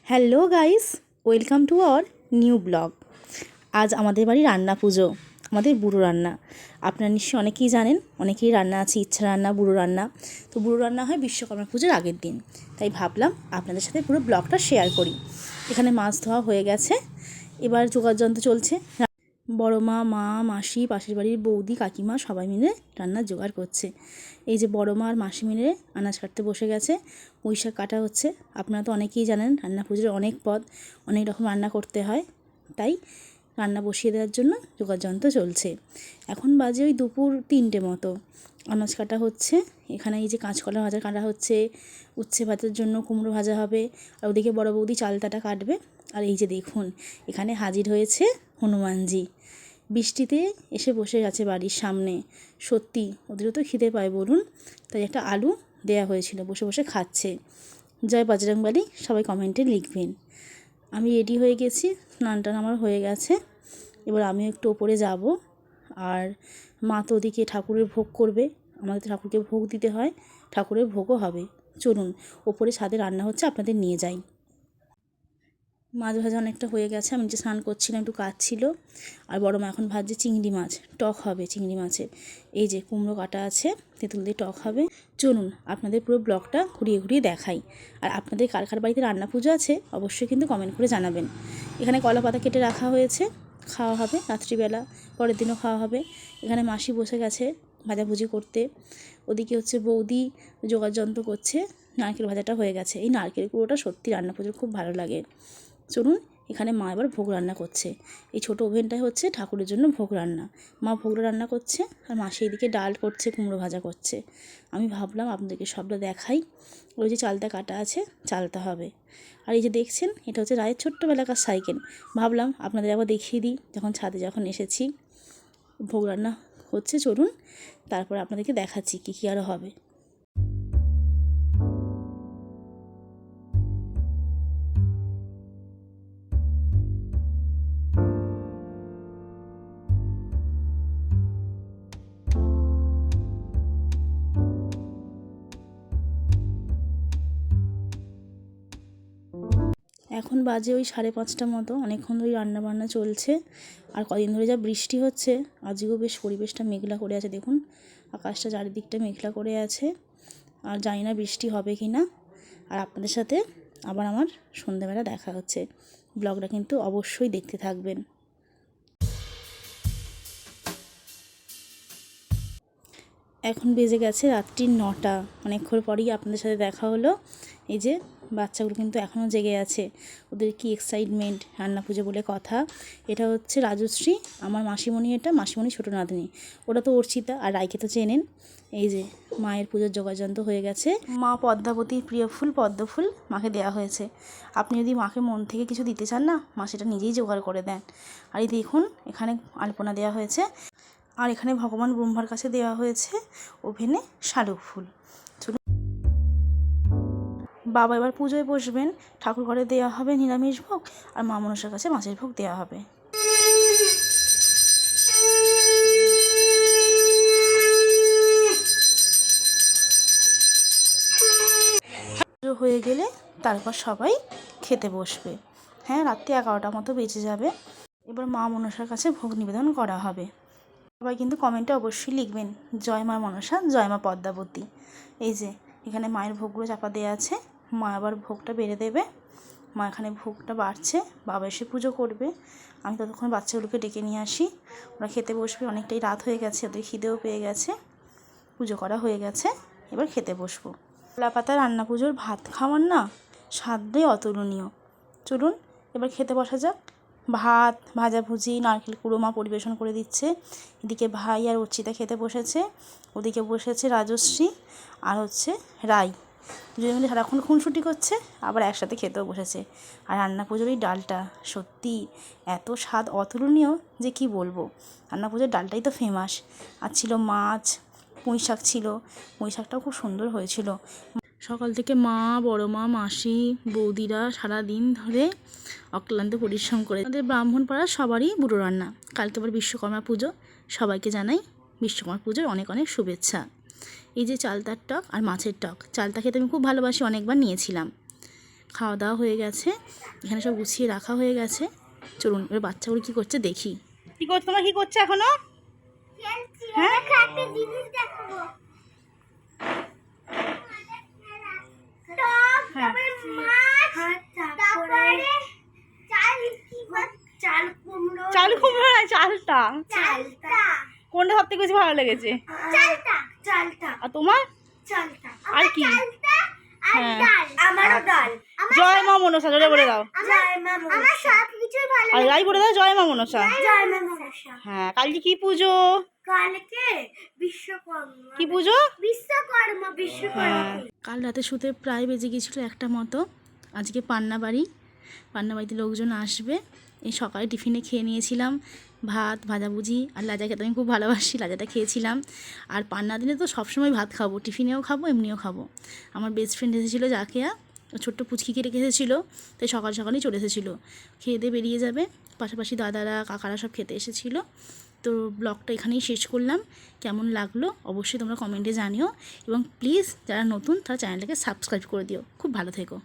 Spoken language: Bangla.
Hello guys, welcome to our new blog. আজ আমাদের বাড়ি রান্না পুজো, আমাদের বুড়ো রান্না। আপনারা নিশ্চয়ই অনেকেই জানেন, অনেকেই রান্না আছে, ইচ্ছা রান্না, বুড়ো রান্না। তো বুড়ো রান্না হয় বিশ্বকর্মা পুজোর আগের দিন, তাই ভাবলাম আপনাদের সাথে পুরো ব্লগটা শেয়ার করি। এখানে মাছ ধোয়া হয়ে গেছে, এবার যোগাযন্ত্র চলছে। বড় মা, মা, মাসি, পাশের বাড়ির বৌদি, কাকিমা সবাই মিলে রান্নার জোগাড় করছে। এই যে বড় মা আর মাসি মিলে আনাজ কাটতে বসে গেছে, পুঁই শাক কাটা হচ্ছে। আপনারা তো অনেকেই জানেন রান্না পুজোর অনেক পদ, অনেক রকম রান্না করতে হয়, তাই রান্না বসিয়ে দেওয়ার জন্য যোগাযন্ত্র চলছে। এখন বাজে ওই দুপুর 3টে মতো, আনাজ কাটা হচ্ছে। এখানে এই যে কাঁচকলা ভাজা কাটা হচ্ছে, উচ্ছে ভাতের জন্য কুমড়ো ভাজা হবে, আর ওদিকে বড় বৌদি চালতাটা কাটবে। আর এই যে দেখুন, এখানে হাজির হয়েছে হনুমানজি। বৃষ্টিতে এসে বসে গেছে বাড়ির সামনে। সত্যি ওদেরও তো খিদে পায় বলুন, তাই একটা আলু দেয়া হয়েছিল, বসে বসে খাচ্ছে। জয় বজরংবলী সবাই কমেন্টে লিখবেন। আমি রেডি হয়ে গেছি, স্নান টান আমার হয়ে গেছে। এবার আমি একটু ওপরে যাব, আর মা তো ওদিকে ঠাকুরের ভোগ করবে, আমাদের ঠাকুরকে ভোগ দিতে হয়, ঠাকুরের ভোগও হবে। চলুন ওপরে ছাদে রান্না হচ্ছে, আপনাদের নিয়ে যাই। মাছ ভাজা অনেকটা হয়ে গেছে, আমি যে স্নান করছিলাম একটু কাজ ছিল। আর বড় মা এখন ভাজছে চিংড়ি মাছ, টক হবে চিংড়ি মাছের। এই যে কুমড়ো কাটা আছে, তেঁতুল দিয়ে টক হবে। চলুন আপনাদের পুরো ব্লগটা ঘুরিয়ে ঘুরিয়ে দেখাই। আর আপনাদের কার কার বাড়িতে রান্না পুজো আছে অবশ্যই কিন্তু কমেন্ট করে জানাবেন। এখানে কলা পাতা কেটে রাখা হয়েছে, খাওয়া হবে রাত্রিবেলা, পরের দিনও খাওয়া হবে। এখানে মাসি বসে গেছে ভাজাভুজি করতে, ওদিকে হচ্ছে বৌদি যোগাযন্ত্র করছে। নারকেল ভাজাটা হয়ে গেছে, এই নারকেল কুড়োটা সত্যি রান্না পুজোর খুব ভালো লাগে। চলুন, এখানে মা এবার ভোগ রান্না করছে। এই ছোটো ওভেনটাই হচ্ছে ঠাকুরের জন্য ভোগ রান্না। মা ভোগটা রান্না করছে, আর মাসি এদিকে ডাল করছে, কুমড়ো ভাজা করছে। আমি ভাবলাম আপনাদেরকে সবটা দেখাই। ওই যে চালটা কাটা আছে, চালতা হবে। আর এই যে দেখছেন, এটা হচ্ছে রায়ের ছোট্টবেলাকার সাইকেল। ভাবলাম আপনাদের একবার দেখিয়ে দিই, যখন ছাদে যখন এসেছি। ভোগ রান্না হচ্ছে, চলুন তারপর আপনাদেরকে দেখাচ্ছি কী কী আরও হবে। এখন বাজে ওই 5:30 মতো, অনেকক্ষণ ধরেই রান্নাবান্না চলছে। আর কদিন ধরে যা বৃষ্টি হচ্ছে, আজকেও বেশ পরিবেশটা মেঘলা করে আছে। দেখুন আকাশটা চারিদিকটা মেঘলা করে আছে, আর জানি না বৃষ্টি হবে কি না। আর আপনাদের সাথে আবার আমার সন্ধ্যাবেলা দেখা হচ্ছে। ব্লগটা কিন্তু অবশ্যই দেখতে থাকবেন। এখন বেজে গেছে রাত্রি 9টা, অনেকক্ষণ পরেই আপনাদের সাথে দেখা হলো। এই যে বাচ্চাগুলো কিন্তু এখনও জেগে আছে, ওদের কি এক্সাইটমেন্ট, রান্না পুজো বলে কথা। এটা হচ্ছে রাজশ্রী, আমার মাসিমণি, এটা মাসিমণি ছোটো নাতনি। ওটা তো অর্চিতা, আর রাইকে তো চেনেন। এই যে মায়ের পুজোর যোগাযন্ত্র হয়ে গেছে। মা পদ্মাবতীর প্রিয় ফুল পদ্ম ফুল মাকে দেওয়া হয়েছে। আপনি যদি মাকে মন থেকে কিছু দিতে চান না, মা সেটা নিজেই জোগাড় করে দেন। আর এই দেখুন এখানে আলপনা দেওয়া হয়েছে, আর এখানে ভগবান ব্রহ্মার কাছে দেওয়া হয়েছে ওভেনে শালুক ফুল। বাবা এবার পুজোয় বসবেন, ঠাকুর ঘরে দেওয়া হবে নিরামিষ ভোগ, আর মা মনসার কাছে মাছের ভোগ দেওয়া হবে। পুজো হয়ে গেলে তারপর সবাই খেতে বসবে। হ্যাঁ, রাত্রি 11টা মতো বেজে যাবে। এবার মা মনসার কাছে ভোগ নিবেদন করা হবে। সবাই কিন্তু কমেন্টে অবশ্যই লিখবেন, জয় মা মনসা, জয় মা পদ্মাবতী। এই যে এখানে মায়ের ভোগগুলো চাপা দেওয়া আছে, মা আবার ভোগটা বেড়ে দেবে। মা এখানে ভোগটা বাড়ছে, বাবা এসে পুজো করবে। আমি ততক্ষণ বাচ্চাগুলোকে ডেকে নিয়ে আসি, ওরা খেতে বসবে। অনেকটাই রাত হয়ে গেছে, ওদের খিদেও পেয়ে গেছে, পুজো করা হয়ে গেছে, এবার খেতে বসবো। কলা পাতা রান্না পুজোর ভাত খাওয়ার না স্বাদই অতুলনীয়। চলুন এবার খেতে বসা যাক। ভাত, ভাজাভুজি, নারকেল কুড়ো মা পরিবেশন করে দিচ্ছে। এদিকে ভাই আর অর্চিতা খেতে বসেছে, ওদিকে বসেছে রাজশ্রী আর হচ্ছে রাই। দুজনে মিলে সারাক্ষণ খুনসুটি করছে, আবার একসাথে খেতেও বসেছে। আর রান্না পুজোর এই ডালটা সত্যি এত স্বাদ অতুলনীয় যে কি বলবো। রান্না পুজোর ডালটাই তো ফেমাস। আর ছিল মাছ, পুঁই শাক ছিল, পুঁই শাকটাও খুব সুন্দর হয়েছিল। সকাল থেকে মা, বড় মা, মাসি, বৌদিরা সারাদিন ধরে অক্লান্ত পরিশ্রম করে। আমাদের ব্রাহ্মণ পাড়ার সবারই বুড়ো রান্না। কালকে আবার বিশ্বকর্মা পুজো, সবাইকে জানাই বিশ্বকর্মা পুজোর অনেক অনেক শুভেচ্ছা। এই যে চালতার টক আর মাছের টক, চালতা খেতে আমি খুব ভালোবাসি, অনেকবার নিয়েছিলাম। খাওয়া দাওয়া হয়ে গেছে, এখানে সব গুছিয়ে রাখা হয়ে গেছে। চলুন এবার বাচ্চাগুলো কী করছে দেখি। কী করছো তোমরা, কী করছো এখনো? হ্যাঁ চাল কুমড়ো না, চালটা। কোনটা সব থেকে বেশি ভালো লেগেছে? আর তোমার? আর কি? হ্যাঁ জয় মা মনসা, জোরে বলে দাও। আর রাই বলে দাও জয় মা মনসা। হ্যাঁ কালকে কি পুজো? কালকে বিশ্বকর্মা। কি পুজো? বিশ্বকর্মা। হ্যাঁ কাল রাতে শুতে প্রায় বেজে গিয়েছিলো 1টা মতো। আজকে পান্না বাড়িতে লোকজন আসবে। এই সকালে টিফিনে খেয়ে নিয়েছিলাম ভাত ভাজাভুজি, আর লাজা খেতে আমি খুব ভালোবাসি, লাজাটা খেয়েছিলাম। আর পান্না দিনে তো সবসময় ভাত খাবো, টিফিনেও খাবো এমনিও খাবো। আমার বেস্ট ফ্রেন্ড এসেছিলো জাকেয়া, ছোট্ট পুচকিকে রেখে এসেছিলো, তাই সকালেই চলে এসেছিলো। খেয়ে দিয়ে বেরিয়ে যাবে, পাশাপাশি দাদারা কাকারা সব খেতে এসেছিলো। তো ব্লগটা এখানেই শেষ করলাম। কেমন লাগলো অবশ্যই তোমরা কমেন্টে জানিও, এবং প্লিজ যারা নতুন তারা চ্যানেলটাকে সাবস্ক্রাইব করে দিও। খুব ভালো থেকো।